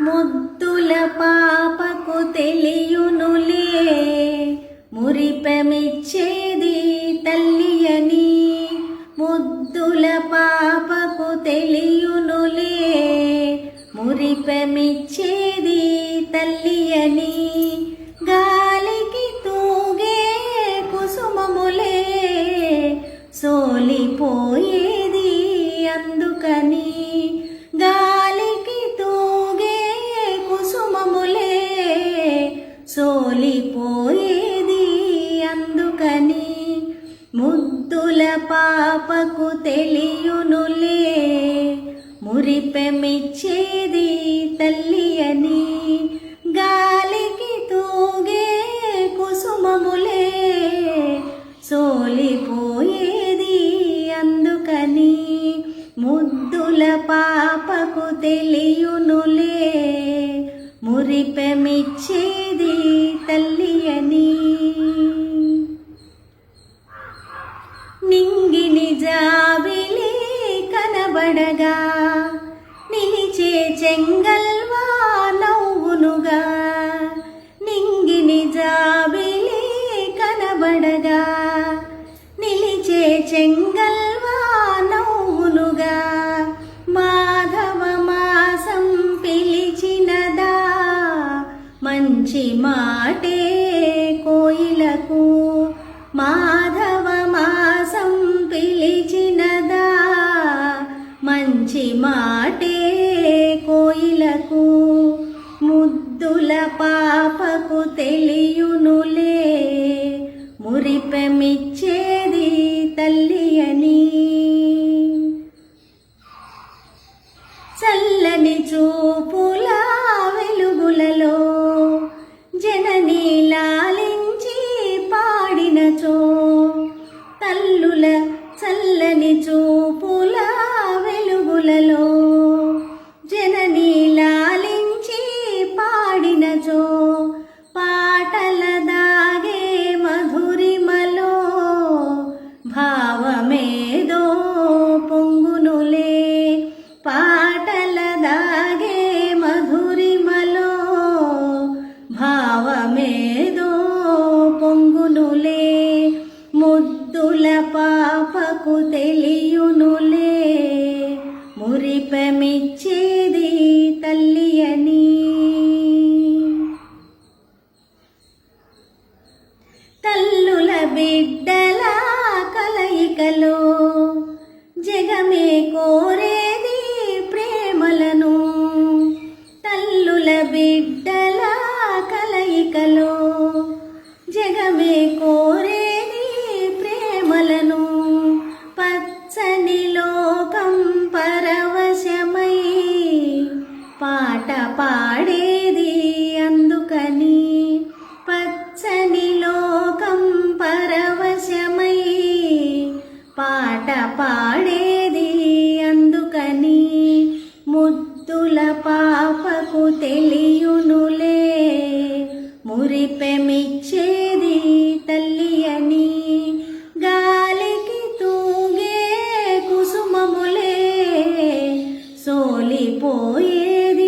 ముద్దుల పాపకు తెలియునులే మురిపెమిచ్చేది తల్లి అని. ముద్దుల పాపకు తెలియునులే మురిపెమిచ్చేది తల్లి అని. గాలికి తూగే కుసుమములే సోలిపోయేది అందుకని. గాలికి తూగే కుసుమములే సోలిపోయేది అందుకని. ముద్దుల పాపకు తెలియునులే మురిపెమిచ్చేది తల్లి అని. గాలికి తూగే కుసుమములే సోలిపోయేది అందుకని. ముద్దుల పాపకు తెలియునులే మురిపెమిచ్చేది తల్లి అని. నింగిని జాబిలి కనబడగా నిలిచే చెంగల్వా నవ్వునుగా. నింగిని జాబిలి కనబడగా నిలిచే చెంగల్వా నవ్వునుగా. మాధవ మాసం పిలిచినదా మంచి మాటే కోయిలకు. మాధవ మాసం పిలిచినదా మంచి మాటే కోయిలకు. ముద్దుల పాపకు తెలియునులే మురిపెమిచ్చేది తల్లి అని. చల్లని చూపుల వెలుగులలో జననీ లాలించి పాడినచో. తల్లుల చల్లని చూపుల వెలుగులలో జననీ లాలించి పాడినచో. పాటల దాగే మధురిమలో భావమేదో పొంగునులే. పాటల దాగే మధురిమలో భావమేదో పొంగునులే. ముద్దుల పాపకు తెలియునులే మురిపెమిచ్చేది తల్లి అని. తల్లుల బిడ్డల కలయికలో జగమే కోరేది ప్రేమలను. తల్లుల బిడ్డల కలయికలో జగమే కోరేది ప్రేమలను. పచ్చని లోకం పరవశమై పాట పాడేది అందుకని. పచ్చని లోకం పరవశమై పాట పాడేది అందుకని. ముద్దుల పాపకు తెలియునులే మురిపెమిచ్చేది తల్లి అని. గాలికి తూగే కుసుమములే సోలిపోయేది